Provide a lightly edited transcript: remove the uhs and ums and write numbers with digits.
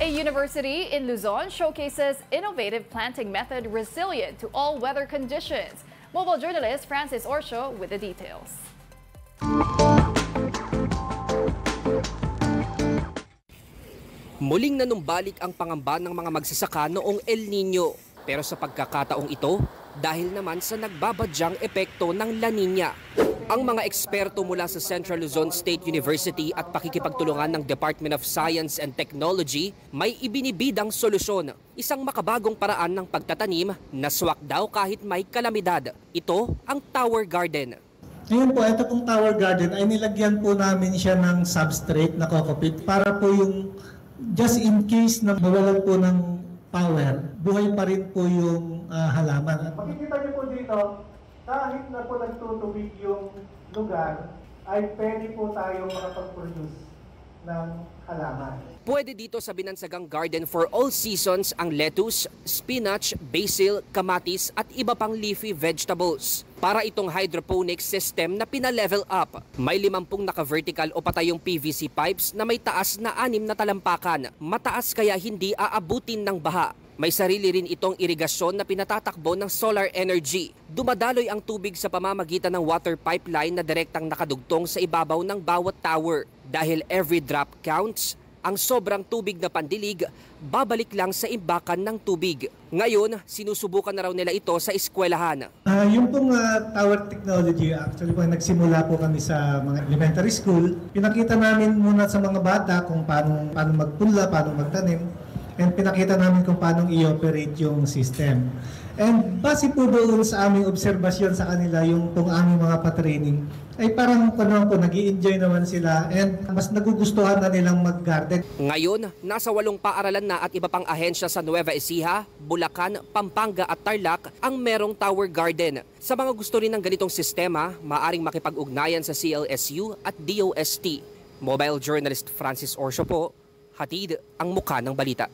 A university in Luzon showcases innovative planting method resilient to all weather conditions. Mobile journalist Francis Orsho with the details. Muling nanumbalik ang pangamba ng mga magsasaka noong El Nino. Pero sa pagkakataong ito, dahil naman sa nagbabadyang epekto ng La Nina. Ang mga eksperto mula sa Central Luzon State University at pakikipagtulungan ng Department of Science and Technology may ibinibidang solusyon. Isang makabagong paraan ng pagtatanim na swak daw kahit may kalamidad. Ito ang Tower Garden. Ngayon po, ito pong Tower Garden ay nilagyan po namin siya ng substrate na cocopeat para po yung just in case na mawalan po ng power, buhay pa rin po yung halaman. Makikita niyo po dito, kahit na po nagtutubig yung lugar, ay pwede po tayong makapag-produce ng halaman. Pwede dito sa binansagang garden for all seasons ang lettuce, spinach, basil, kamatis at iba pang leafy vegetables. Para itong hydroponic system na pina-level up. May 50 naka-vertical o patayong PVC pipes na may taas na 6 na talampakan. Mataas kaya hindi aabutin ng baha. May sarili rin itong irigasyon na pinatatakbo ng solar energy. Dumadaloy ang tubig sa pamamagitan ng water pipeline na direktang nakadugtong sa ibabaw ng bawat tower. Dahil every drop counts, ang sobrang tubig na pandilig, babalik lang sa imbakan ng tubig. Ngayon, sinusubukan na raw nila ito sa eskwelahan. Yung pong tower technology, actually po nagsimula po kami sa mga elementary school. Pinakita namin muna sa mga bata kung paano magpunla, paano magtanim. And pinakita namin kung paano i-operate yung system. And base po doon sa aming obserbasyon sa kanila, yung pong aming mga patraining, ay parang nag-i-enjoy naman sila and mas nagugustuhan na nilang mag-garden. Ngayon, nasa 8 paaralan na at iba pang ahensya sa Nueva Ecija, Bulacan, Pampanga at Tarlac ang merong Tower Garden. Sa mga gusto rin ng ganitong sistema, maaring makipag-ugnayan sa CLSU at DOST. Mobile journalist Francis Orsho po, hatid ang mukha ng balita.